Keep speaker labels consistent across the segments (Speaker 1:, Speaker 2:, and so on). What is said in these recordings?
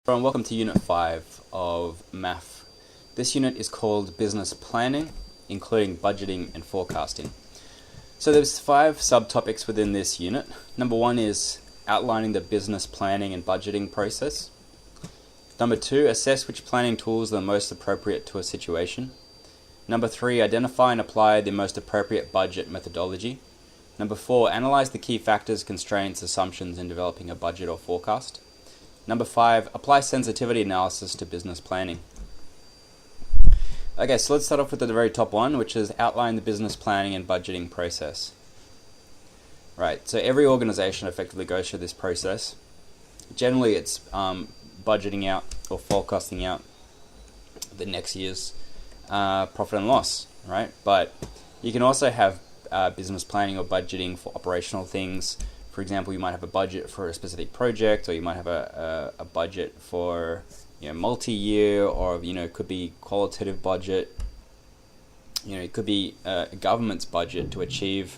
Speaker 1: And welcome to Unit 5 of Math. This unit is called Business Planning, including budgeting and forecasting. So there's 5 subtopics within this unit. Number 1 is outlining the business planning and budgeting process. Number 2, assess which planning tools are the most appropriate to a situation. Number 3, identify and apply the most appropriate budget methodology. Number 4, analyze the key factors, constraints, assumptions in developing a budget or forecast. Number 5, apply sensitivity analysis to business planning. Okay, so let's start off with the very top one, which is outline the business planning and budgeting process. Right, so every organization effectively goes through this process. Generally, it's budgeting out or forecasting out the next year's profit and loss, right? But you can also have business planning or budgeting for operational things. For example, you might have a budget for a specific project, or you might have a budget for multi-year, or it could be qualitative budget. It could be a government's budget to achieve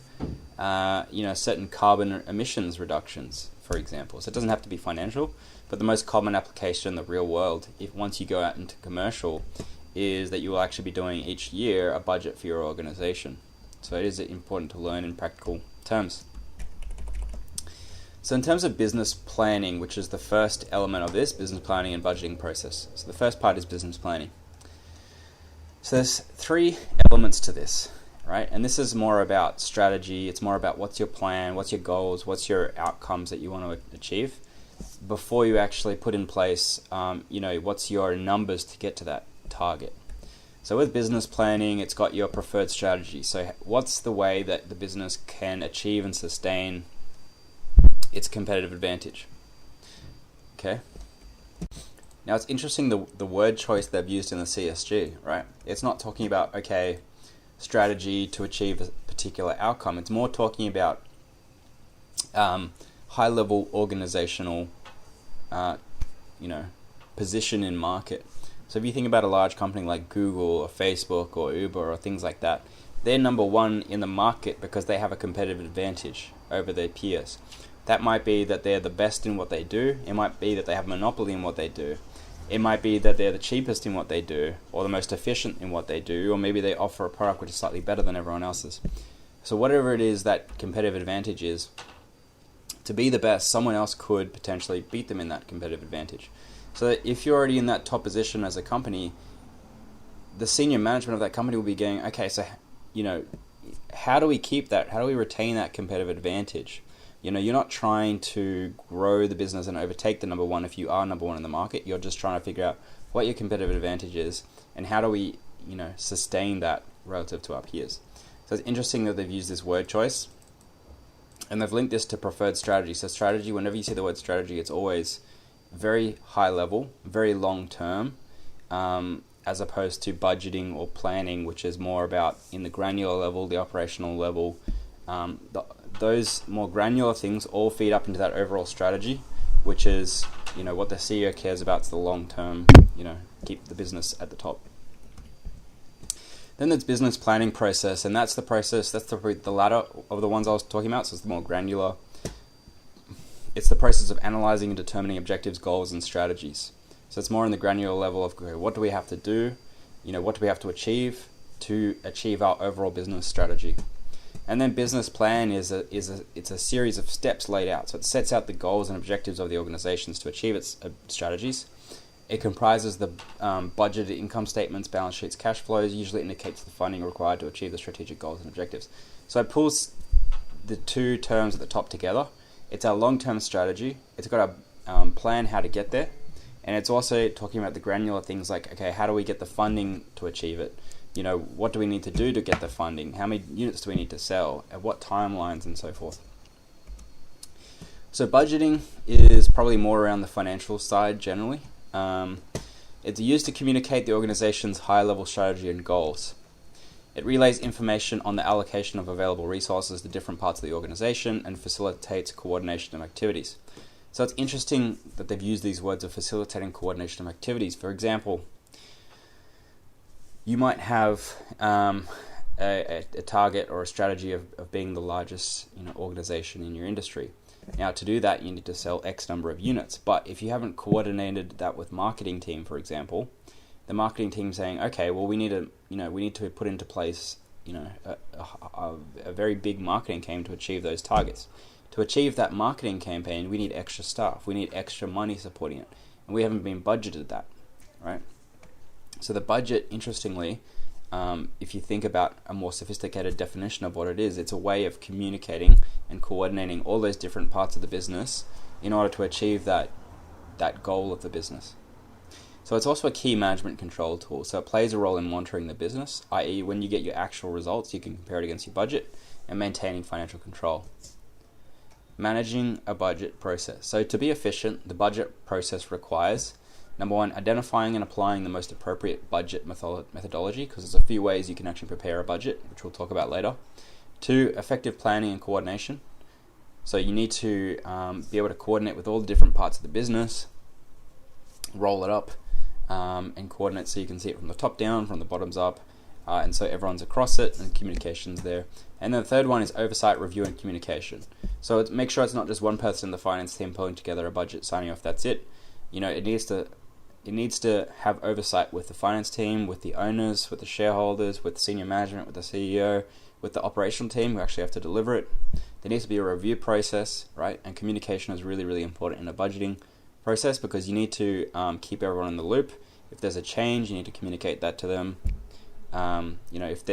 Speaker 1: certain carbon emissions reductions, for example. So it doesn't have to be financial, but the most common application in the real world, if once you go out into commercial, is that you will actually be doing each year a budget for your organization. So it is important to learn in practical terms. So in terms of business planning, which is the first element of this business planning and budgeting process. So the first part is business planning. So there's 3 elements to this, right? And this is more about strategy. It's more about what's your plan, what's your goals, what's your outcomes that you want to achieve before you actually put in place, what's your numbers to get to that target. So with business planning, it's got your preferred strategy. So what's the way that the business can achieve and sustain its competitive advantage? Okay. Now it's interesting the word choice they've used in the CSG, right? It's not talking about, strategy to achieve a particular outcome. It's more talking about high-level organizational, position in market. So if you think about a large company like Google or Facebook or Uber or things like that, they're number one in the market because they have a competitive advantage over their peers. That might be that they're the best in what they do. It might be that they have a monopoly in what they do. It might be that they're the cheapest in what they do, or the most efficient in what they do, or maybe they offer a product which is slightly better than everyone else's. So whatever it is that competitive advantage is, to be the best, someone else could potentially beat them in that competitive advantage. So if you're already in that top position as a company, the senior management of that company will be going, okay, so how do we keep that? How do we retain that competitive advantage? You're not trying to grow the business and overtake the number one if you are number one in the market. You're just trying to figure out what your competitive advantage is and how do we, sustain that relative to our peers. So it's interesting that they've used this word choice and they've linked this to preferred strategy. So strategy, whenever you see the word strategy, it's always very high level, very long term, as opposed to budgeting or planning, which is more about in the granular level, the operational level. Those more granular things all feed up into that overall strategy, which is, what the CEO cares about is the long term, keep the business at the top. Then there's business planning process, and that's the process, that's the latter of the ones I was talking about, so it's the more granular. It's the process of analyzing and determining objectives, goals, and strategies. So it's more in the granular level of what do we have to do, what do we have to achieve our overall business strategy. And then business plan it's a series of steps laid out. So it sets out the goals and objectives of the organizations to achieve its strategies. It comprises the budgeted income statements, balance sheets, cash flows. Usually indicates the funding required to achieve the strategic goals and objectives. So it pulls the 2 terms at the top together. It's our long-term strategy. It's got a plan how to get there. And it's also talking about the granular things like, okay, how do we get the funding to achieve it? What do we need to do to get the funding? How many units do we need to sell? At what timelines and so forth? So budgeting is probably more around the financial side generally. It's used to communicate the organization's high-level strategy and goals. It relays information on the allocation of available resources to different parts of the organization and facilitates coordination of activities. So it's interesting that they've used these words of facilitating coordination of activities. For example, you might have a target or a strategy of being the largest organization in your industry. Now, to do that, you need to sell X number of units. But if you haven't coordinated that with marketing team, for example, the marketing team saying, okay, well, we need to put into place, a very big marketing campaign to achieve those targets. To achieve that marketing campaign, we need extra staff. We need extra money supporting it, and we haven't been budgeted that, right? So the budget, interestingly, if you think about a more sophisticated definition of what it is, it's a way of communicating and coordinating all those different parts of the business in order to achieve that goal of the business. So it's also a key management control tool. So it plays a role in monitoring the business, i.e. when you get your actual results, you can compare it against your budget, and maintaining financial control. Managing a budget process. So to be efficient, the budget process requires, number one, identifying and applying the most appropriate budget methodology, because there's a few ways you can actually prepare a budget, which we'll talk about later. Two, effective planning and coordination. So you need to be able to coordinate with all the different parts of the business, roll it up, and coordinate so you can see it from the top down, from the bottoms up, and so everyone's across it and communication's there. And then the third one is oversight, review, and communication. So make sure it's not just one person in the finance team pulling together a budget, signing off, that's it. It needs to have oversight with the finance team, with the owners, with the shareholders, with senior management, with the CEO, with the operational team who actually have to deliver it. There needs to be a review process, right? And communication is really, really important in a budgeting process, because you need to keep everyone in the loop. If there's a change, you need to communicate that to them. If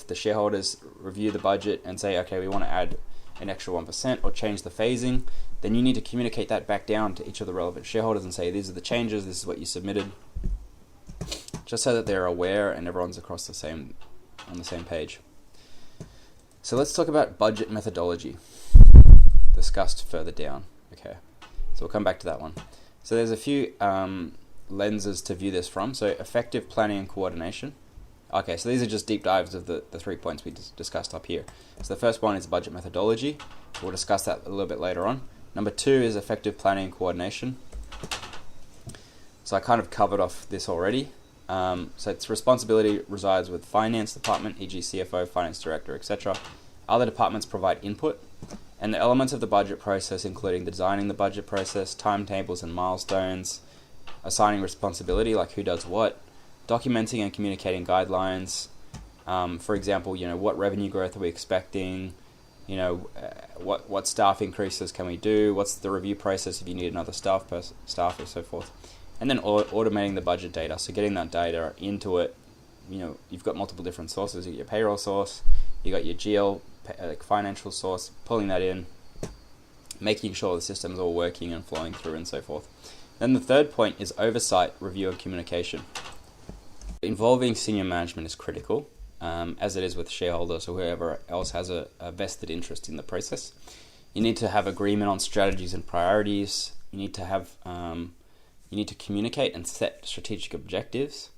Speaker 1: the shareholders review the budget and say, okay, we want to add an extra 1% or change the phasing, then you need to communicate that back down to each of the relevant shareholders and say, these are the changes, this is what you submitted, just so that they're aware and everyone's on the same page. So let's talk about budget methodology, discussed further down. Okay, so we'll come back to that one. So there's a few lenses to view this from. So effective planning and coordination. Okay, so these are just deep dives of the 3 points we discussed up here. So the first one is budget methodology. We'll discuss that a little bit later on. Number two is effective planning and coordination. So I kind of covered off this already. So its responsibility resides with finance department, e.g. CFO, finance director, etc. Other departments provide input, and the elements of the budget process, including designing the budget process, timetables and milestones, assigning responsibility, like who does what, documenting and communicating guidelines. For example, what revenue growth are we expecting? What staff increases can we do? What's the review process if you need another staff or so forth? And then automating the budget data. So getting that data into it. You've got multiple different sources. You got your payroll source, you got your GL financial source, pulling that in, making sure the system's all working and flowing through and so forth. Then the third point is oversight, review, and communication. Involving senior management is critical, as it is with shareholders or whoever else has a vested interest in the process. You need to have agreement on strategies and priorities. You need to communicate and set strategic objectives.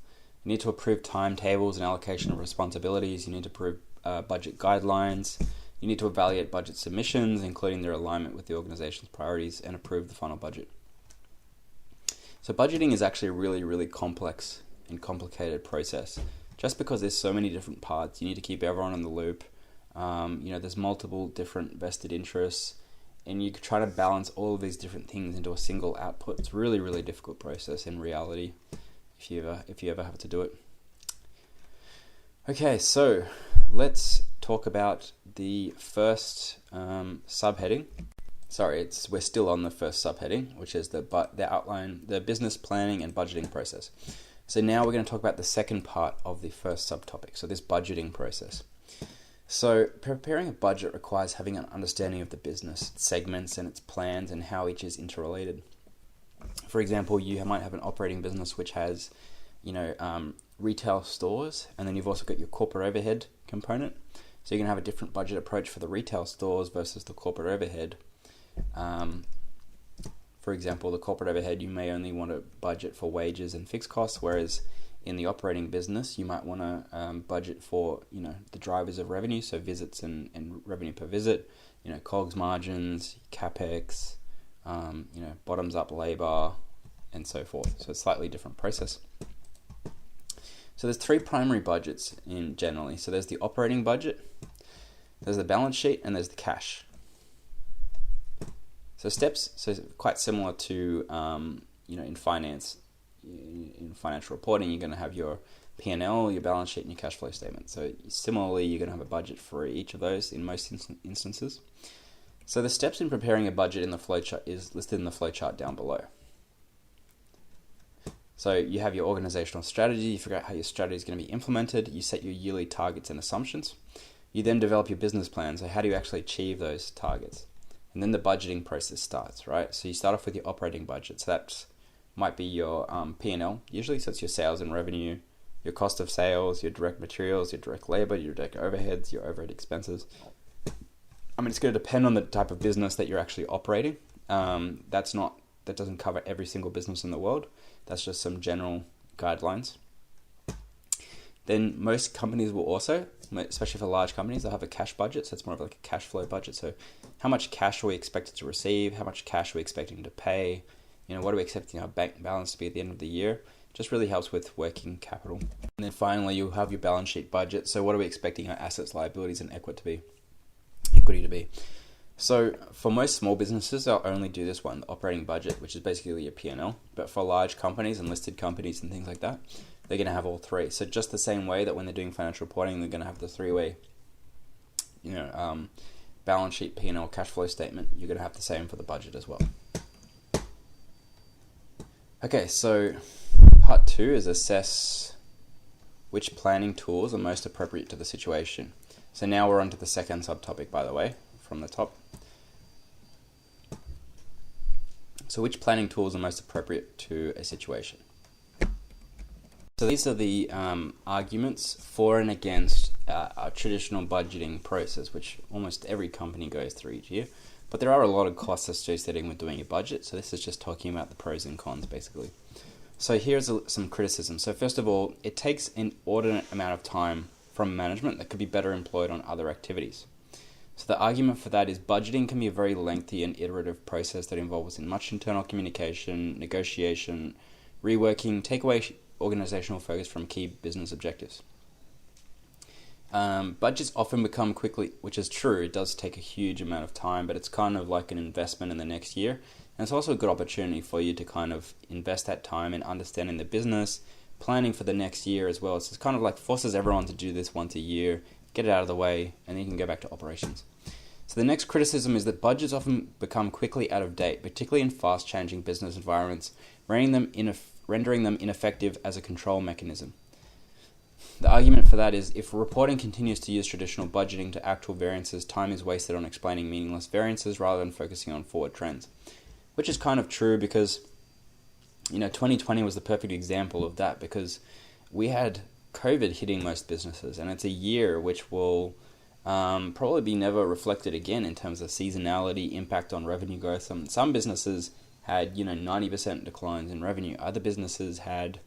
Speaker 1: You need to approve timetables and allocation of responsibilities. You need to approve budget guidelines. You need to evaluate budget submissions, including their alignment with the organization's priorities, and approve the final budget. So budgeting is actually a really, really complex and complicated process. Just because there's so many different parts, you need to keep everyone in the loop. There's multiple different vested interests, and you try to balance all of these different things into a single output. It's a really, really difficult process in reality, if you ever have to do it. Okay, so let's talk about the first subheading. We're still on the first subheading, which is the outline, the business planning and budgeting process. So now we're going to talk about the second part of the first subtopic, so this budgeting process. So preparing a budget requires having an understanding of the business, its segments and its plans, and how each is interrelated. For example, you might have an operating business which has, retail stores, and then you've also got your corporate overhead component. So you're going to have a different budget approach for the retail stores versus the corporate overhead. For example, the corporate overhead, you may only want to budget for wages and fixed costs, whereas in the operating business, you might want to budget for, the drivers of revenue, so visits and revenue per visit, COGS margins, CapEx, bottoms up labor, and so forth. So it's a slightly different process. So there's three primary budgets generally. So there's the operating budget, there's the balance sheet, and there's the cash. So steps, so quite similar to in finance, in financial reporting, you're going to have your P&L, your balance sheet, and your cash flow statement. So similarly, you're going to have a budget for each of those in most instances. So the steps in preparing a budget in the flowchart is listed in the flowchart down below. So you have your organizational strategy, you figure out how your strategy is going to be implemented, you set your yearly targets and assumptions. You then develop your business plan, so how do you actually achieve those targets? And then the budgeting process starts, right? So you start off with your operating budget. So that might be your P&L, usually. So it's your sales and revenue, your cost of sales, your direct materials, your direct labor, your direct overheads, your overhead expenses. I mean, it's going to depend on the type of business that you're actually operating. That doesn't cover every single business in the world. That's just some general guidelines. Then most companies will also, especially for large companies, they'll have a cash budget. So it's more of like a cash flow budget. So how much cash are we expected to receive? How much cash are we expecting to pay? What are we expecting our bank balance to be at the end of the year? Just really helps with working capital. And then finally, you'll have your balance sheet budget. So what are we expecting our assets, liabilities, and equity to be? So for most small businesses, they'll only do this one, the operating budget, which is basically your P&L. But for large companies and listed companies and things like that, they're going to have all three. So just the same way that when they're doing financial reporting, they're going to have the three-way, balance sheet, P&L, cash flow statement. You're going to have the same for the budget as well. Okay, so part 2 is assess which planning tools are most appropriate to the situation. So now we're on to the second subtopic, by the way, from the top. So which planning tools are most appropriate to a situation? So these are the arguments for and against our traditional budgeting process, which almost every company goes through each year. But there are a lot of costs associated with doing a budget, so this is just talking about the pros and cons, basically. So here's some criticism. So first of all, it takes an inordinate amount of time from management that could be better employed on other activities. So the argument for that is budgeting can be a very lengthy and iterative process that involves in much internal communication, negotiation, reworking, take away organizational focus from key business objectives. Budgets often become quickly, which is true, it does take a huge amount of time, but it's kind of like an investment in the next year. And it's also a good opportunity for you to kind of invest that time in understanding the business, planning for the next year as well. So it's kind of like forces everyone to do this once a year, get it out of the way, and then you can go back to operations. So the next criticism is that budgets often become quickly out of date, particularly in fast-changing business environments, rendering them ineffective as a control mechanism. The argument for that is if reporting continues to use traditional budgeting to actual variances, time is wasted on explaining meaningless variances rather than focusing on forward trends. Which is kind of true because 2020 was the perfect example of that, because we had COVID hitting most businesses, and it's a year which will probably be never reflected again in terms of seasonality, impact on revenue growth. Some businesses had 90% declines in revenue. Other businesses had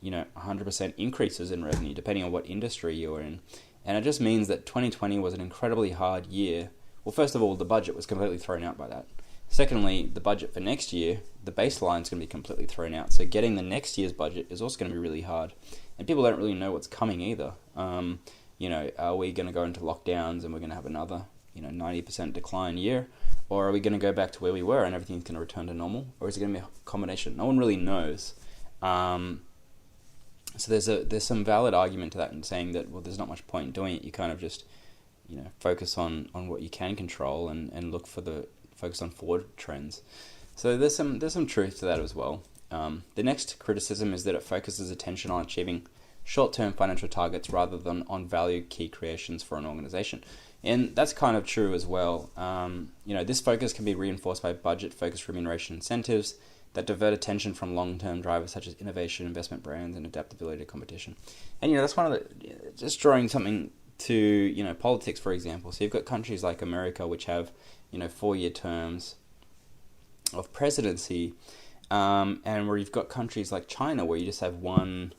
Speaker 1: 100% increases in revenue, depending on what industry you're in. And it just means that 2020 was an incredibly hard year. Well, first of all, the budget was completely thrown out by that. Secondly, the budget for next year, the baseline is going to be completely thrown out. So getting the next year's budget is also going to be really hard. And people don't really know what's coming either. Are we going to go into lockdowns and we're going to have another 90% decline year? Or are we going to go back to where we were and everything's going to return to normal? Or is it going to be a combination? No one really knows. So there's some valid argument to that in saying that, well, there's not much point in doing it. You kind of just, focus on what you can control and look for focus on forward trends. So there's some truth to that as well. The next criticism is that it focuses attention on achieving short-term financial targets rather than on value key creations for an organization. And that's kind of true as well. This focus can be reinforced by budget-focused remuneration incentives that divert attention from long-term drivers such as innovation, investment brands, and adaptability to competition. And that's one of the, just drawing something to politics, for example. So you've got countries like America which have 4-year terms of presidency, and where you've got countries like China where you just have one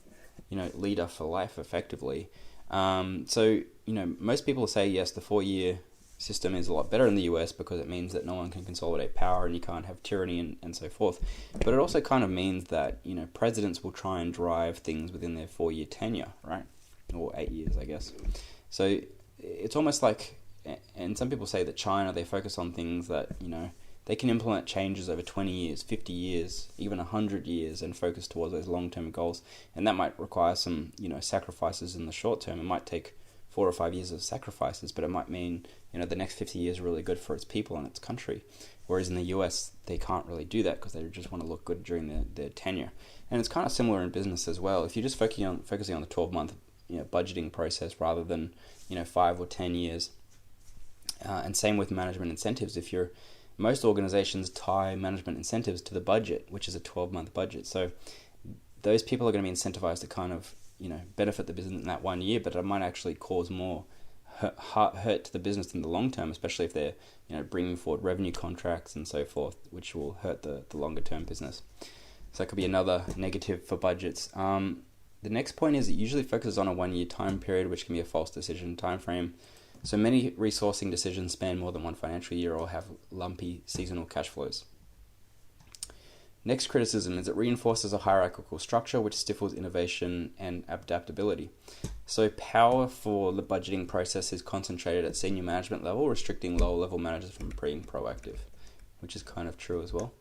Speaker 1: leader for life effectively. So most people say yes, the 4-year system is a lot better in the US because it means that no one can consolidate power and you can't have tyranny and so forth. But it also kind of means that presidents will try and drive things within their 4-year tenure, right? Or 8 years, I guess. So it's almost like, and some people say that China, they focus on things that they can implement changes over 20 years, 50 years, even 100 years and focus towards those long-term goals. And that might require some, sacrifices in the short term. It might take 4 or 5 years of sacrifices, but it might mean, the next 50 years are really good for its people and its country. Whereas in the US, they can't really do that because they just want to look good during their tenure. And it's kind of similar in business as well. If you're just focusing on the 12-month budgeting process rather than 5 or 10 years, and same with management incentives. Most organizations tie management incentives to the budget, which is a 12-month budget. So those people are going to be incentivized to kind of benefit the business in that 1 year, but it might actually cause more hurt to the business in the long term, especially if they're bringing forward revenue contracts and so forth, which will hurt the longer term business. So that could be another negative for budgets. The next point is it usually focuses on a 1 year time period, which can be a false decision time frame. So many resourcing decisions span more than one financial year or have lumpy seasonal cash flows. Next criticism is it reinforces a hierarchical structure which stifles innovation and adaptability. So power for the budgeting process is concentrated at senior management level, restricting lower level managers from being proactive, which is kind of true as well.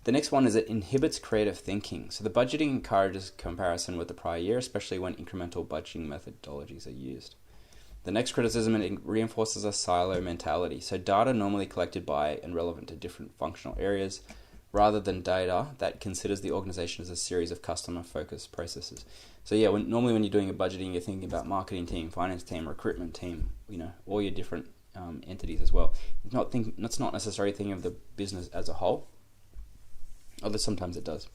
Speaker 1: The next one is it inhibits creative thinking. So the budgeting encourages comparison with the prior year, especially when incremental budgeting methodologies are used. The next criticism, it reinforces a silo mentality. So data normally collected by and relevant to different functional areas, rather than data that considers the organization as a series of customer-focused processes. So yeah, normally when you're doing a budgeting, you're thinking about marketing team, finance team, recruitment team, all your different entities as well. It's not necessarily thinking of the business as a whole, although sometimes it does.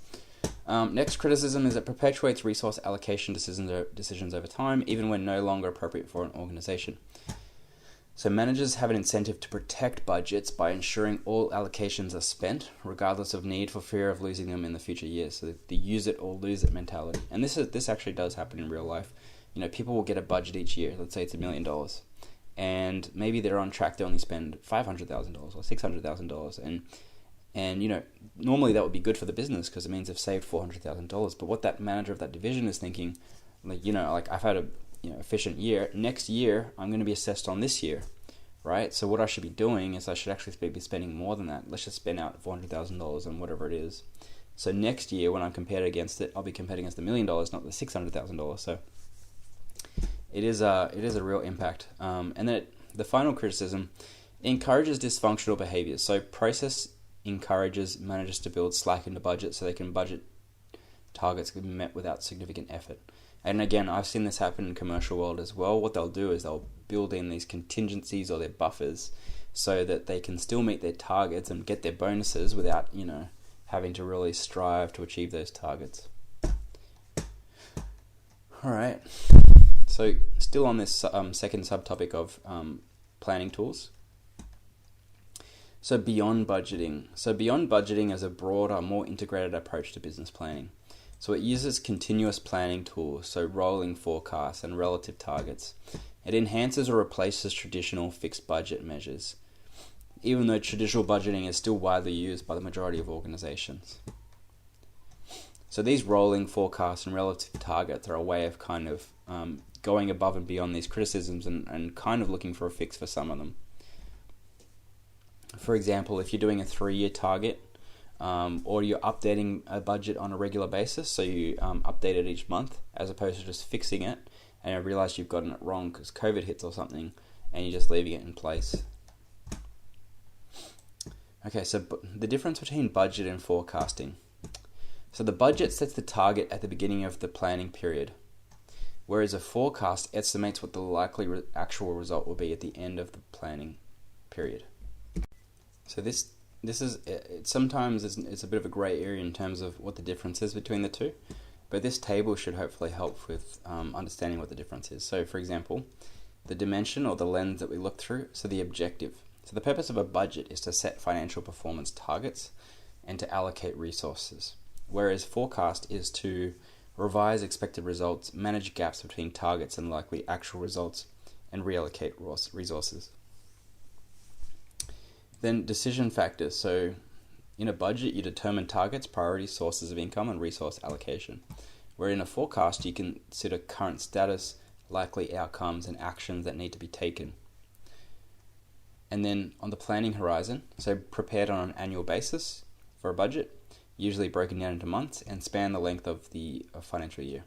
Speaker 1: Next criticism is it perpetuates resource allocation decisions over time, even when no longer appropriate for an organization. So managers have an incentive to protect budgets by ensuring all allocations are spent, regardless of need, for fear of losing them in the future years. So the use it or lose it mentality. And this actually does happen in real life. People will get a budget each year. Let's say it's $1 million, and maybe they're on track to only spend $500,000 or $600,000, and normally that would be good for the business because it means they've saved $400,000. But what that manager of that division is thinking, I've had a efficient year. Next year, I'm going to be assessed on this year, right? So what I should be doing is I should actually be spending more than that. Let's just spend out $400,000 on whatever it is. So next year, when I'm compared against it, I'll be compared against $1 million, not the $600,000. So it is a real impact. And then the final criticism encourages dysfunctional behaviors. So process encourages managers to build slack into budget so they can budget targets can be met without significant effort. And again, I've seen this happen in commercial world as well. What they'll do is they'll build in these contingencies or their buffers so that they can still meet their targets and get their bonuses without, having to really strive to achieve those targets. All right. So still on this second subtopic of planning tools. So beyond budgeting. So beyond budgeting is a broader, more integrated approach to business planning. So it uses continuous planning tools, so rolling forecasts and relative targets. It enhances or replaces traditional fixed budget measures, even though traditional budgeting is still widely used by the majority of organizations. So these rolling forecasts and relative targets are a way of kind of going above and beyond these criticisms and kind of looking for a fix for some of them. For example, if you're doing a 3-year target, or you're updating a budget on a regular basis, so you update it each month as opposed to just fixing it and you realize you've gotten it wrong because COVID hits or something and you're just leaving it in place. Okay, so the difference between budget and forecasting. So the budget sets the target at the beginning of the planning period, whereas a forecast estimates what the likely actual result will be at the end of the planning period. So this is sometimes it's a bit of a grey area in terms of what the difference is between the two, but this table should hopefully help with understanding what the difference is. So for example, the dimension or the lens that we look through, so the objective. So the purpose of a budget is to set financial performance targets and to allocate resources, whereas forecast is to revise expected results, manage gaps between targets and likely actual results, and reallocate resources. Then decision factors. So in a budget, you determine targets, priorities, sources of income, and resource allocation. Where in a forecast, you consider current status, likely outcomes, and actions that need to be taken. And then on the planning horizon, so prepared on an annual basis for a budget, usually broken down into months and span the length of the financial year.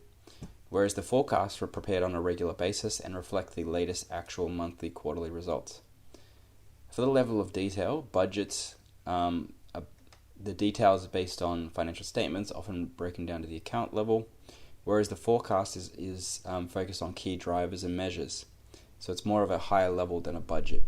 Speaker 1: Whereas the forecasts were prepared on a regular basis and reflect the latest actual monthly, quarterly results. For the level of detail, budgets, the details are based on financial statements, often broken down to the account level, whereas the forecast is focused on key drivers and measures. So it's more of a higher level than a budget.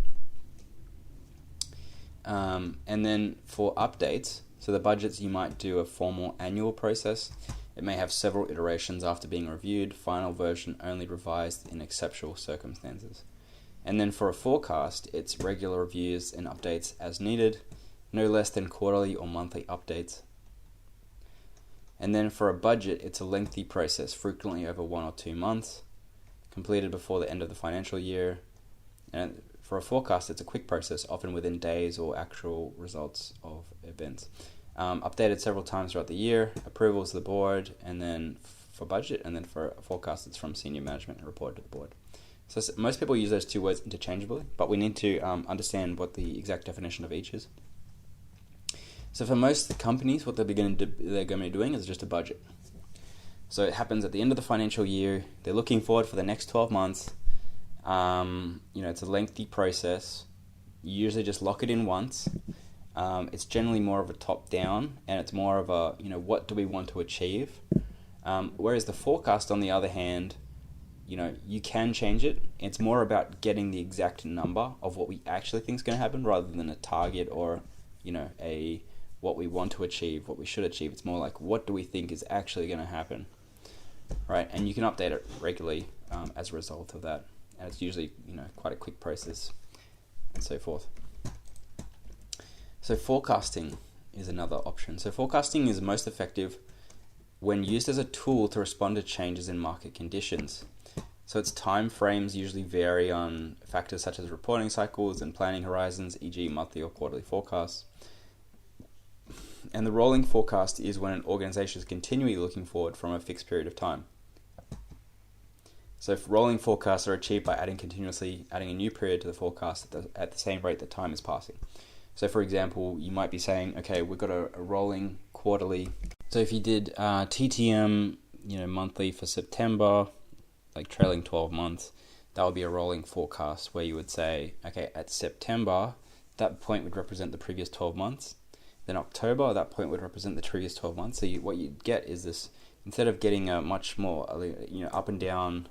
Speaker 1: And then for updates, so the budgets, you might do a formal annual process. It may have several iterations after being reviewed, final version only revised in exceptional circumstances. And then for a forecast, it's regular reviews and updates as needed, no less than quarterly or monthly updates. And then for a budget, it's a lengthy process, frequently over 1 or 2 months, completed before the end of the financial year. And for a forecast, it's a quick process, often within days or actual results of events. Updated several times throughout the year, approvals of the board, and then for budget, and then for a forecast, it's from senior management and reported to the board. So most people use those two words interchangeably, but we need to understand what the exact definition of each is. So for most companies, what they're going to be doing is just a budget. So it happens at the end of the financial year. They're looking forward for the next 12 months. It's a lengthy process. You usually just lock it in once. It's generally more of a top-down, and it's more of a, what do we want to achieve? Whereas the forecast, on the other hand, you can change it. It's more about getting the exact number of what we actually think is going to happen, rather than a target or, what we want to achieve, what we should achieve. It's more like, what do we think is actually going to happen, right? And you can update it regularly as a result of that. And it's usually, quite a quick process and so forth. So forecasting is another option. So forecasting is most effective when used as a tool to respond to changes in market conditions. So its time frames usually vary on factors such as reporting cycles and planning horizons, e.g. monthly or quarterly forecasts. And the rolling forecast is when an organization is continually looking forward from a fixed period of time. So if rolling forecasts are achieved by continuously adding a new period to the forecast at the same rate that time is passing. So for example, you might be saying, okay, we've got a rolling quarterly. So if you did TTM, monthly for September, like trailing 12 months, that would be a rolling forecast where you would say, okay, at September, that point would represent the previous 12 months. Then October, that point would represent the previous 12 months. So what you'd get is this, instead of getting a much more, up and down,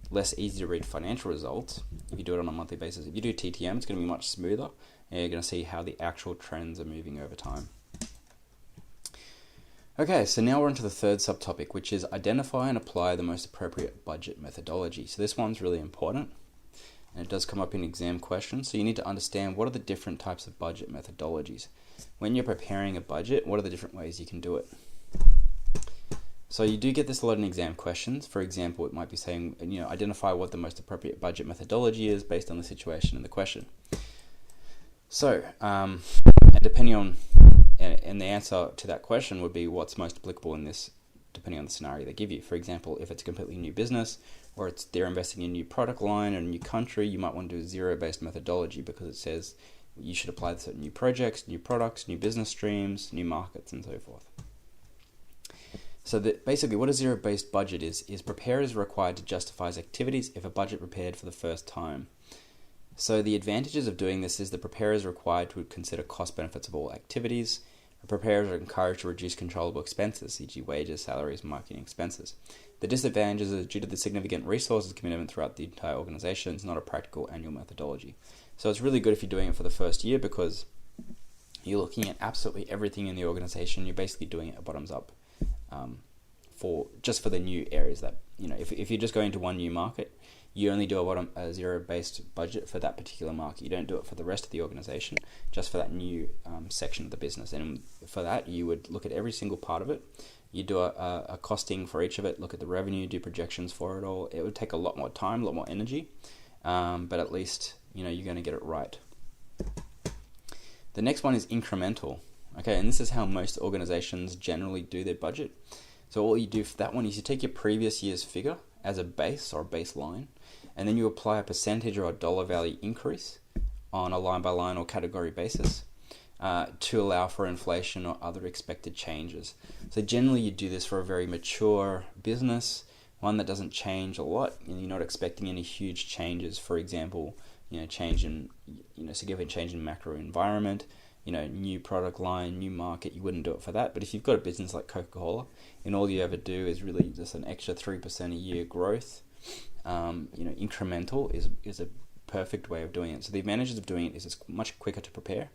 Speaker 1: less easy to read financial results, if you do it on a monthly basis. If you do TTM, it's going to be much smoother, and you're going to see how the actual trends are moving over time. Okay, so now we're into the third subtopic, which is identify and apply the most appropriate budget methodology. So this one's really important, and it does come up in exam questions. So you need to understand what are the different types of budget methodologies. When you're preparing a budget, what are the different ways you can do it? So you do get this a lot in exam questions. For example, it might be saying, identify what the most appropriate budget methodology is based on the situation in the question. So, depending on, and the answer to that question would be what's most applicable in this, depending on the scenario they give you. For example, if it's a completely new business, or they're investing in a new product line or a new country, you might want to do a zero-based methodology because it says you should apply this to new projects, new products, new business streams, new markets, and so forth. So basically what a zero-based budget is preparers are required to justify as activities if a budget prepared for the first time. So the advantages of doing this is the preparers are required to consider cost benefits of all activities. The preparers are encouraged to reduce controllable expenses, e.g. wages, salaries, marketing expenses. The disadvantages are due to the significant resources commitment throughout the entire organization. It's not a practical annual methodology. So it's really good if you're doing it for the first year because you're looking at absolutely everything in the organization. You're basically doing it bottoms up. For the new areas that, if you're just going to one new market, you only do a zero-based budget for that particular market. You don't do it for the rest of the organization, just for that new section of the business. And for that, you would look at every single part of it. You do a costing for each of it, look at the revenue, do projections for it all. It would take a lot more time, a lot more energy, but at least, you're going to get it right. The next one is incremental. Okay, and this is how most organizations generally do their budget. So all you do for that one is you take your previous year's figure as a base or a baseline, and then you apply a percentage or a dollar value increase on a line by line or category basis to allow for inflation or other expected changes. So generally you do this for a very mature business, one that doesn't change a lot, and you're not expecting any huge changes. For example, significant change in macro environment, new product line, new market. You wouldn't do it for that. But if you've got a business like Coca-Cola, and all you ever do is really just an extra 3% a year growth, incremental is a perfect way of doing it. So the advantages of doing it is it's much quicker to prepare.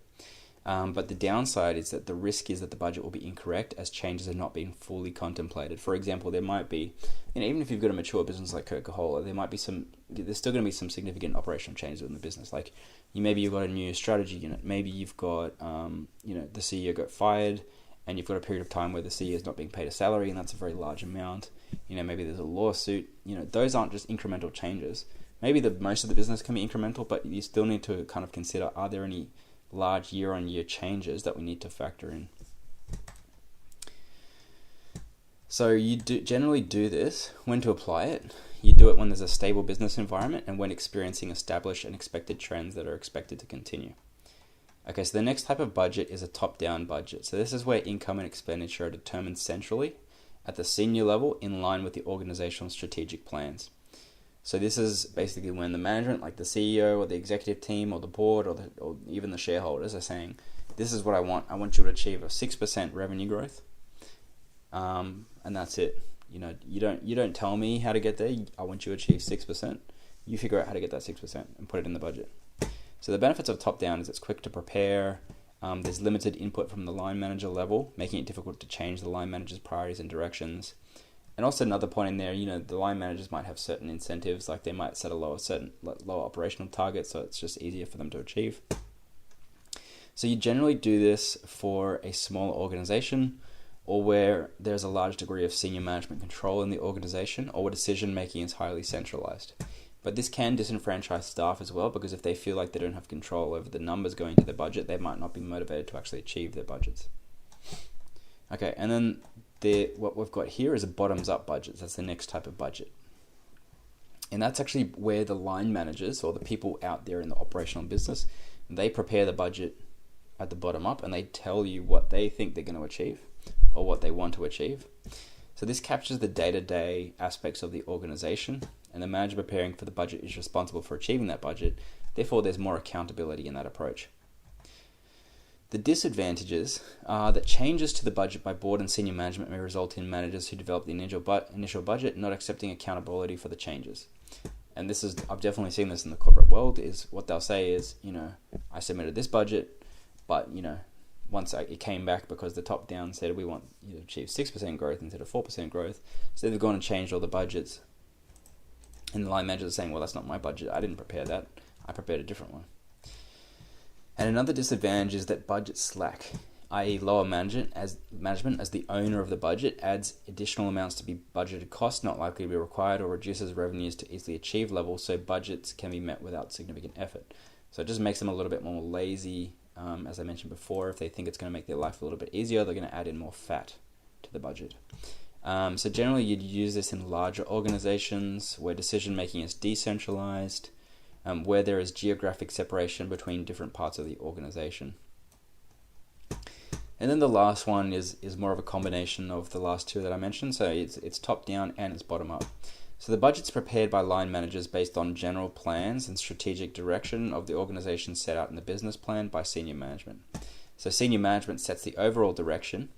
Speaker 1: But the downside is that the risk is that the budget will be incorrect as changes have not been fully contemplated. For example, there might be, even if you've got a mature business like Coca-Cola, there's still going to be some significant operational changes within the business. Like maybe you've got a new strategy unit, maybe you've got, the CEO got fired, and you've got a period of time where the CEO is not being paid a salary, and that's a very large amount. Maybe there's a lawsuit. Those aren't just incremental changes. Maybe most of the business can be incremental, but you still need to kind of consider, are there any large year-on-year changes that we need to factor in? So you generally do this when to apply it. You do it when there's a stable business environment and when experiencing established and expected trends that are expected to continue. Okay, so the next type of budget is a top-down budget. So this is where income and expenditure are determined centrally at the senior level in line with the organizational strategic plans. So this is basically when the management, like the CEO or the executive team or the board or even the shareholders, are saying, this is what I want. I want you to achieve a 6% revenue growth, and that's it. You don't tell me how to get there. I want you to achieve 6%. You figure out how to get that 6% and put it in the budget. So the benefits of top-down is it's quick to prepare. There's limited input from the line manager level, making it difficult to change the line manager's priorities and directions. And also another point in there, the line managers might have certain incentives, like they might set a lower operational target, so it's just easier for them to achieve. So you generally do this for a smaller organization, or where there's a large degree of senior management control in the organization, or where decision making is highly centralized. But this can disenfranchise staff as well, because if they feel like they don't have control over the numbers going to their budget, they might not be motivated to actually achieve their budgets. Okay, and then what we've got here is a bottoms-up budget. That's the next type of budget. And that's actually where the line managers or the people out there in the operational business, they prepare the budget at the bottom up and they tell you what they think they're going to achieve or what they want to achieve. So this captures the day-to-day aspects of the organization, and the manager preparing for the budget is responsible for achieving that budget. Therefore, there's more accountability in that approach. The disadvantages are that changes to the budget by board and senior management may result in managers who develop the initial budget not accepting accountability for the changes. And I've definitely seen this in the corporate world, is what they'll say is, I submitted this budget, but, once it came back because the top down said we want you to achieve 6% growth instead of 4% growth, so they've gone and changed all the budgets. And the line managers are saying, well, that's not my budget. I didn't prepare that. I prepared a different one. And another disadvantage is that budget slack, i.e. lower management as the owner of the budget adds additional amounts to be budgeted costs not likely to be required, or reduces revenues to easily achieve levels, so budgets can be met without significant effort. So it just makes them a little bit more lazy. As I mentioned before, if they think it's going to make their life a little bit easier, they're going to add in more fat to the budget. So generally you'd use this in larger organizations where decision making is decentralized, where there is geographic separation between different parts of the organization. And then the last one is more of a combination of the last two that I mentioned. So it's top down and it's bottom up. So the budget's prepared by line managers based on general plans and strategic direction of the organization set out in the business plan by senior management. So senior management sets the overall direction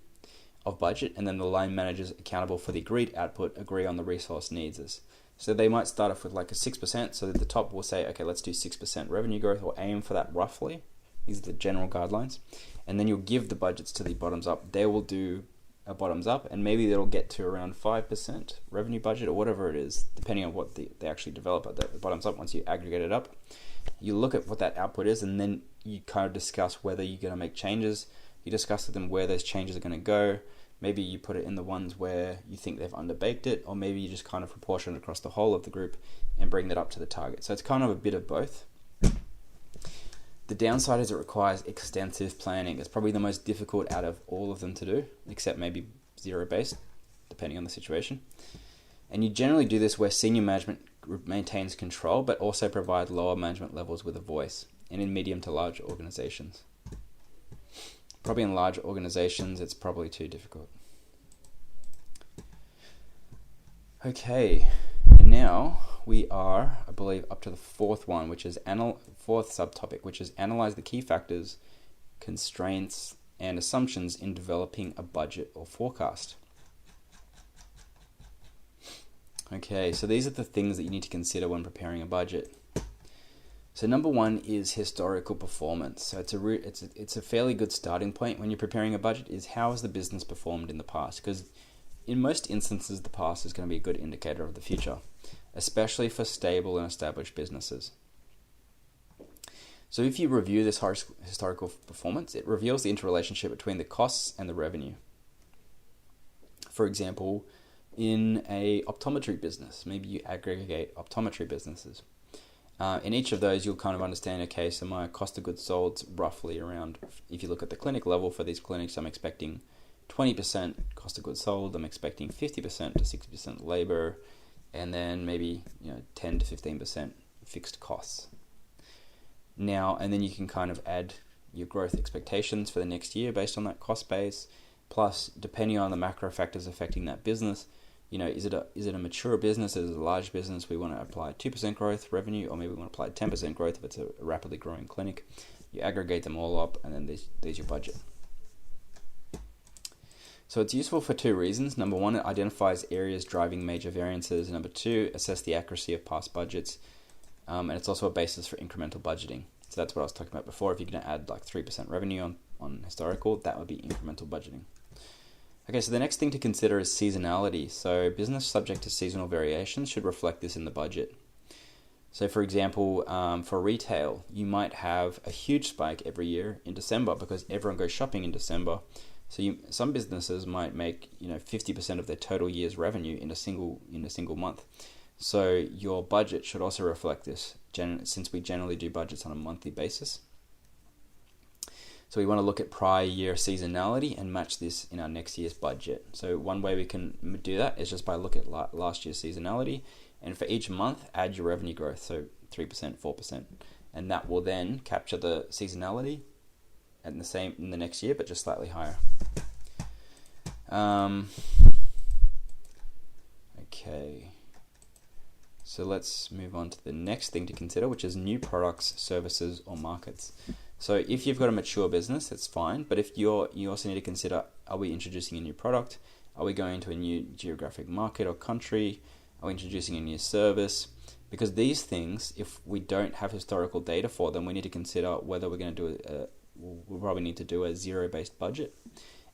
Speaker 1: of budget, and then the line managers accountable for the agreed output agree on the resource needs. So they might start off with like a 6%, so that the top will say, okay, let's do 6% revenue growth, or aim for that roughly. These are the general guidelines. And then you'll give the budgets to the bottoms up. They will do a bottoms up, and maybe they'll get to around 5% revenue budget or whatever it is, depending on what they actually develop at the bottoms up. Once you aggregate it up, you look at what that output is, and then you kind of discuss whether you're going to make changes. You discuss with them where those changes are going to go. Maybe you put it in the ones where you think they've underbaked it, or maybe you just kind of proportion it across the whole of the group and bring that up to the target. So it's kind of a bit of both. The downside is it requires extensive planning. It's probably the most difficult out of all of them to do, except maybe zero-based, depending on the situation. And you generally do this where senior management maintains control, but also provide lower management levels with a voice, and in medium to large organizations. Probably in large organizations, it's probably too difficult. Okay, and now we are, I believe, up to the fourth subtopic, which is analyze the key factors, constraints, and assumptions in developing a budget or forecast. Okay, so these are the things that you need to consider when preparing a budget. So number one is historical performance. So it's a fairly good starting point when you're preparing a budget, is how has the business performed in the past? Because in most instances, the past is going to be a good indicator of the future, especially for stable and established businesses. So if you review this historical performance, it reveals the interrelationship between the costs and the revenue. For example, in a optometry business, maybe you aggregate optometry businesses. In each of those, you'll kind of understand, okay, so my cost of goods sold roughly around, if you look at the clinic level for these clinics, I'm expecting 20% cost of goods sold, I'm expecting 50% to 60% labor, and then maybe 10 to 15% fixed costs. Now, and then you can kind of add your growth expectations for the next year based on that cost base, plus depending on the macro factors affecting that business, is it a mature business? Is it a large business? We want to apply 2% growth revenue, or maybe we want to apply 10% growth if it's a rapidly growing clinic. You aggregate them all up, and then there's your budget. So it's useful for two reasons. Number one, it identifies areas driving major variances. Number two, assess the accuracy of past budgets. And it's also a basis for incremental budgeting. So that's what I was talking about before. If you're going to add like 3% revenue on historical, that would be incremental budgeting. Okay, so the next thing to consider is seasonality. So business subject to seasonal variations should reflect this in the budget. So for example, for retail, you might have a huge spike every year in December because everyone goes shopping in December. So some businesses might make 50% of their total year's revenue in a single month. So your budget should also reflect this, since we generally do budgets on a monthly basis. So we want to look at prior year seasonality and match this in our next year's budget. So one way we can do that is just by looking at last year's seasonality, and for each month add your revenue growth, so 3%, 4%, and that will then capture the seasonality and the same in the next year, but just slightly higher. Okay. So let's move on to the next thing to consider, which is new products, services, or markets. So if you've got a mature business, that's fine. But if you also need to consider, are we introducing a new product? Are we going to a new geographic market or country? Are we introducing a new service? Because these things, if we don't have historical data for them, we need to consider whether we're going to do we'll probably need to do a zero-based budget.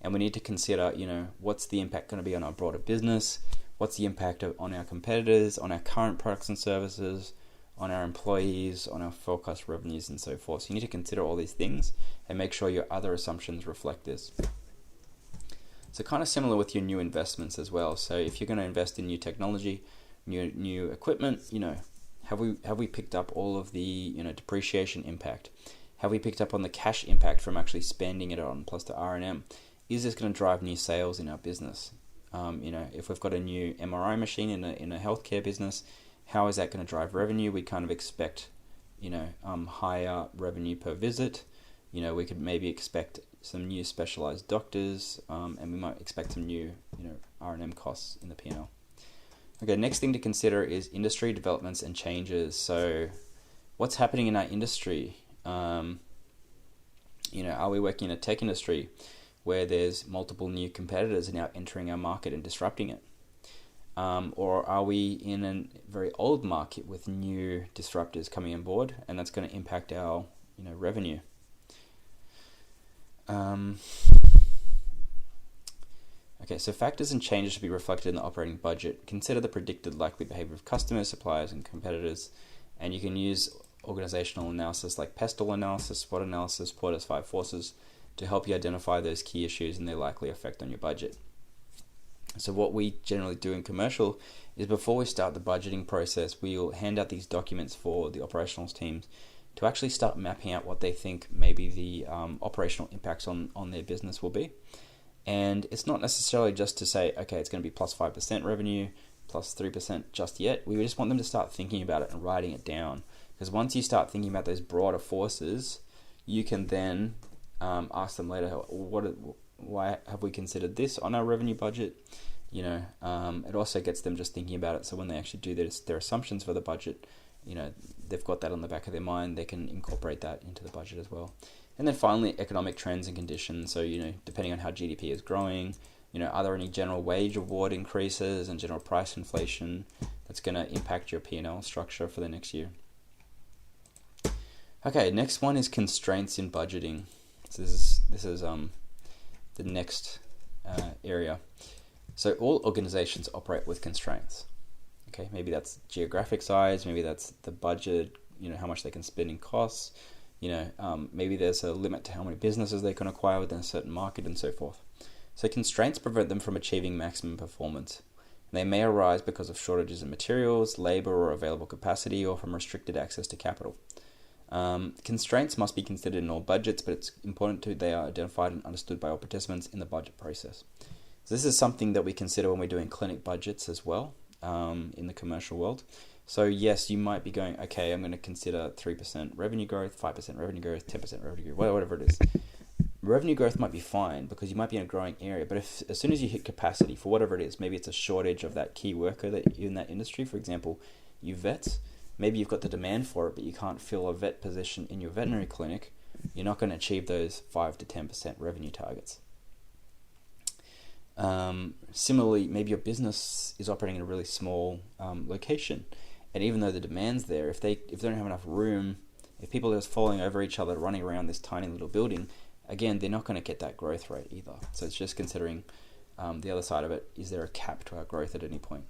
Speaker 1: And we need to consider, what's the impact going to be on our broader business? What's the impact on our competitors, on our current products and services, on our employees, on our forecast revenues, and so forth. So you need to consider all these things and make sure your other assumptions reflect this. So kind of similar with your new investments as well. So if you're going to invest in new technology, new equipment, have we picked up all of the depreciation impact? Have we picked up on the cash impact from actually spending it on, plus the R&M? Is this going to drive new sales in our business? If we've got a new MRI machine in a healthcare business, how is that going to drive revenue? We kind of expect, higher revenue per visit. We could maybe expect some new specialized doctors, and we might expect some new, R&M costs in the P&L. Okay, next thing to consider is industry developments and changes. So, what's happening in our industry? Are we working in a tech industry where there's multiple new competitors now entering our market and disrupting it? Or are we in a very old market with new disruptors coming on board, and that's going to impact our revenue? Okay, so factors and changes should be reflected in the operating budget. Consider the predicted likely behavior of customers, suppliers, and competitors, and you can use organizational analysis like PESTEL analysis, SWOT analysis, Porter's 5 forces to help you identify those key issues and their likely effect on your budget. So what we generally do in commercial is before we start the budgeting process, we'll hand out these documents for the operational teams to actually start mapping out what they think maybe the operational impacts on their business will be. And it's not necessarily just to say, okay, it's going to be plus 5% revenue, plus 3% just yet. We just want them to start thinking about it and writing it down. Because once you start thinking about those broader forces, you can then ask them later, why have we considered this on our revenue budget? It also gets them just thinking about it. So when they actually do their assumptions for the budget, they've got that on the back of their mind. They can incorporate that into the budget as well. And then finally, economic trends and conditions. So, depending on how GDP is growing, are there any general wage award increases and general price inflation that's going to impact your P&L structure for the next year? Okay, next one is constraints in budgeting. So this is the next area. So all organizations operate with constraints. Okay, maybe that's geographic size, maybe that's the budget, how much they can spend in costs, maybe there's a limit to how many businesses they can acquire within a certain market and so forth. So constraints prevent them from achieving maximum performance. And they may arise because of shortages in materials, labor, or available capacity, or from restricted access to capital. Constraints must be considered in all budgets, but it's important they are identified and understood by all participants in the budget process. So this is something that we consider when we're doing clinic budgets as well, in the commercial world. So yes, you might be going, okay, I'm going to consider 3% revenue growth, 5% revenue growth, 10% revenue growth, whatever it is. Revenue growth might be fine because you might be in a growing area, but as soon as you hit capacity for whatever it is, maybe it's a shortage of that key worker that in that industry, for example, you vets, maybe you've got the demand for it, but you can't fill a vet position in your veterinary clinic, you're not going to achieve those 5 to 10% revenue targets. Similarly, maybe your business is operating in a really small location, and even though the demand's there, if they don't have enough room, if people are just falling over each other running around this tiny little building, again, they're not going to get that growth rate either. So it's just considering the other side of it. Is there a cap to our growth at any point?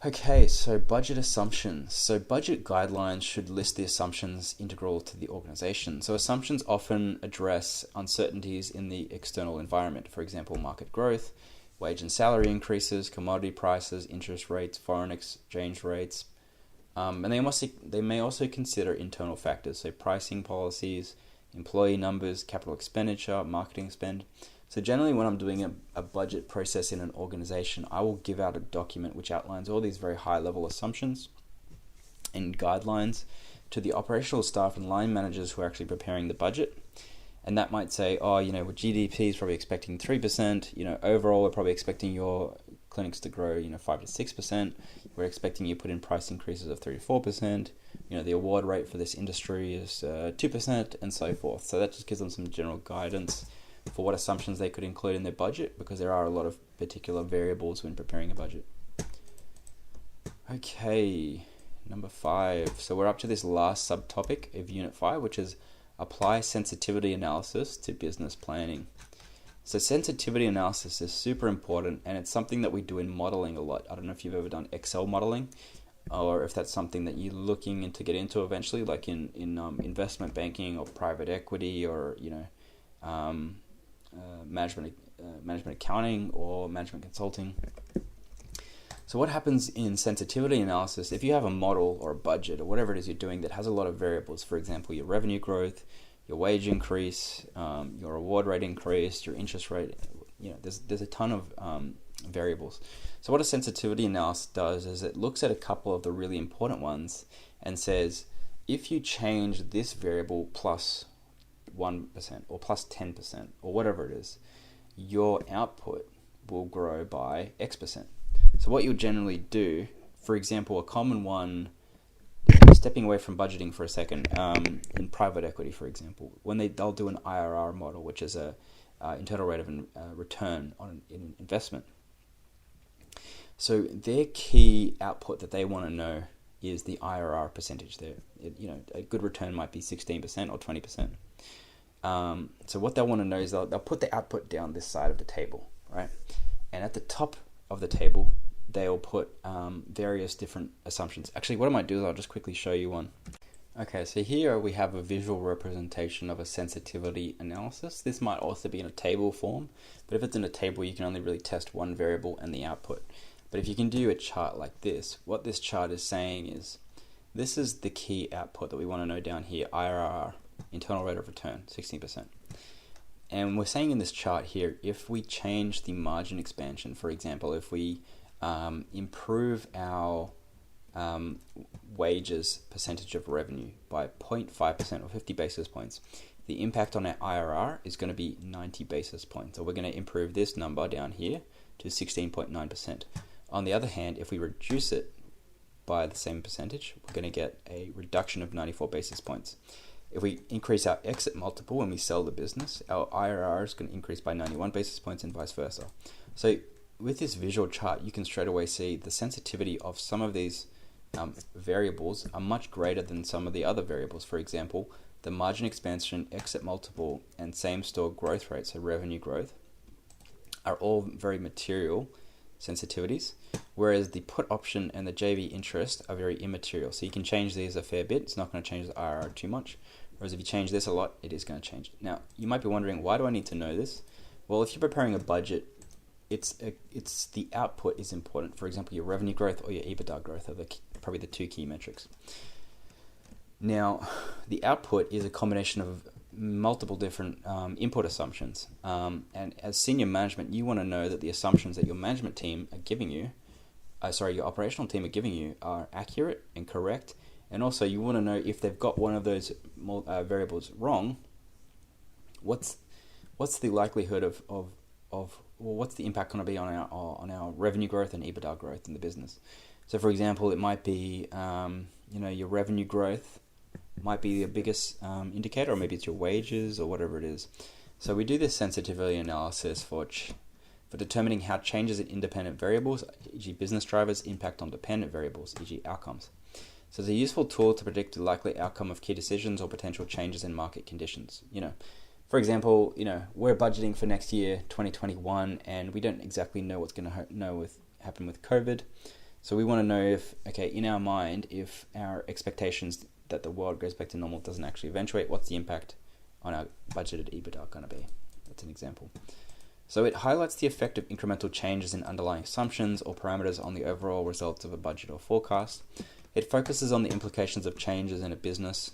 Speaker 1: Okay, so budget assumptions. So budget guidelines should list the assumptions integral to the organization. So assumptions often address uncertainties in the external environment. For example, market growth, wage and salary increases, commodity prices, interest rates, foreign exchange rates. And they may also consider internal factors, so pricing policies, employee numbers, capital expenditure, marketing spend. So generally when I'm doing a budget process in an organization, I will give out a document which outlines all these very high level assumptions and guidelines to the operational staff and line managers who are actually preparing the budget. And that might say, GDP is probably expecting 3%, overall we're probably expecting your clinics to grow, 5 to 6%. We're expecting you put in price increases of 3 to 4%. The award rate for this industry is 2% and so forth. So that just gives them some general guidance for what assumptions they could include in their budget, because there are a lot of particular variables when preparing a budget. Okay, number 5. So we're up to this last subtopic of Unit 5, which is apply sensitivity analysis to business planning. So sensitivity analysis is super important, and it's something that we do in modeling a lot. I don't know if you've ever done Excel modeling, or if that's something that you're looking to get into eventually, like in investment banking or private equity, or management accounting or management consulting. So what happens in sensitivity analysis, if you have a model or a budget or whatever it is you're doing that has a lot of variables, for example, your revenue growth, your wage increase, your award rate increase, your interest rate, there's a ton of variables. So what a sensitivity analysis does is it looks at a couple of the really important ones and says, if you change this variable plus 1% or plus 10% or whatever it is, your output will grow by X%. So what you'll generally do, for example, a common one, stepping away from budgeting for a second, in private equity, for example, when they'll do an IRR model, which is a internal rate of return on an investment. So their key output that they want to know is the IRR percentage there. A good return might be 16% or 20%. So what they'll want to know is they'll put the output down this side of the table, right? And at the top of the table, they'll put various different assumptions. Actually, what I might do is I'll just quickly show you one. Okay, so here we have a visual representation of a sensitivity analysis. This might also be in a table form, but if it's in a table, you can only really test one variable and the output. But if you can do a chart like this, what this chart is saying is, this is the key output that we want to know down here, IRR, internal rate of return, 16%. And we're saying in this chart here, if we change the margin expansion, for example, if we improve our wages percentage of revenue by 0.5% or 50 basis points, the impact on our IRR is going to be 90 basis points. So we're going to improve this number down here to 16.9%. On the other hand, if we reduce it by the same percentage, we're going to get a reduction of 94 basis points. If we increase our exit multiple when we sell the business, our IRR is going to increase by 91 basis points and vice versa. So with this visual chart, you can straight away see the sensitivity of some of these variables are much greater than some of the other variables. For example, the margin expansion, exit multiple, and same-store growth rate, so revenue growth, are all very material sensitivities, whereas the put option and the JV interest are very immaterial. So you can change these a fair bit. It's not going to change the IRR too much. Whereas if you change this a lot, it is going to change. Now, you might be wondering, why do I need to know this? Well, if you're preparing a budget, it's the output is important. For example, your revenue growth or your EBITDA growth are probably the two key metrics. Now, the output is a combination of multiple different input assumptions. And as senior management, you want to know that the assumptions that your management team are giving you, your operational team are giving you, are accurate and correct. And also, you want to know if they've got one of those variables wrong, what's the likelihood what's the impact going to be on our revenue growth and EBITDA growth in the business? So, for example, it might be your revenue growth might be the biggest indicator, or maybe it's your wages or whatever it is. So we do this sensitivity analysis for determining how changes in independent variables, e.g. business drivers, impact on dependent variables, e.g. outcomes. So it's a useful tool to predict the likely outcome of key decisions or potential changes in market conditions. For example, we're budgeting for next year, 2021, and we don't exactly know what's going to happen with COVID. So we want to know in our mind, if our expectations that the world goes back to normal doesn't actually eventuate, what's the impact on our budgeted EBITDA going to be? That's an example. So it highlights the effect of incremental changes in underlying assumptions or parameters on the overall results of a budget or forecast. It focuses on the implications of changes in a business,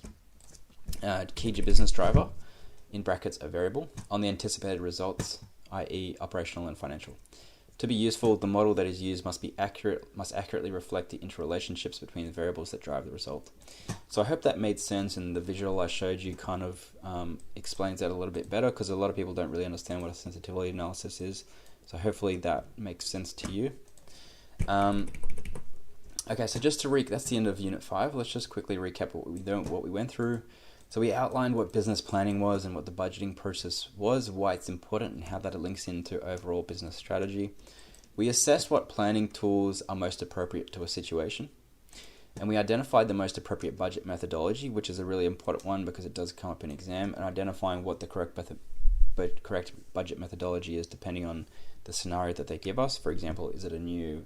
Speaker 1: key business driver, in brackets a variable, on the anticipated results, i.e. operational and financial. To be useful, the model that is used must accurately reflect the interrelationships between the variables that drive the result. So I hope that made sense, and the visual I showed you kind of explains that a little bit better, because a lot of people don't really understand what a sensitivity analysis is. So hopefully that makes sense to you. Okay, so just to that's the end of Unit 5. Let's just quickly recap what we went through. So we outlined what business planning was and what the budgeting process was, why it's important, and how that links into overall business strategy. We assessed what planning tools are most appropriate to a situation. And we identified the most appropriate budget methodology, which is a really important one because it does come up in exam, and identifying what the correct budget methodology is depending on the scenario that they give us. For example, is it a new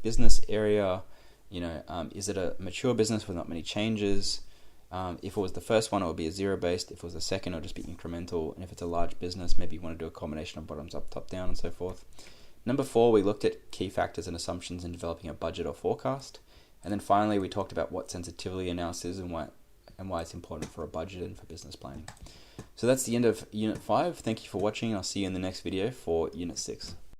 Speaker 1: business area? Is it a mature business with not many changes? If it was the first one, it would be a zero-based. If it was the second, it would just be incremental. And if it's a large business, maybe you want to do a combination of bottoms up, top down, and so forth. Number 4, we looked at key factors and assumptions in developing a budget or forecast. And then finally, we talked about what sensitivity analysis is and why it's important for a budget and for business planning. So that's the end of Unit 5. Thank you for watching. I'll see you in the next video for Unit 6.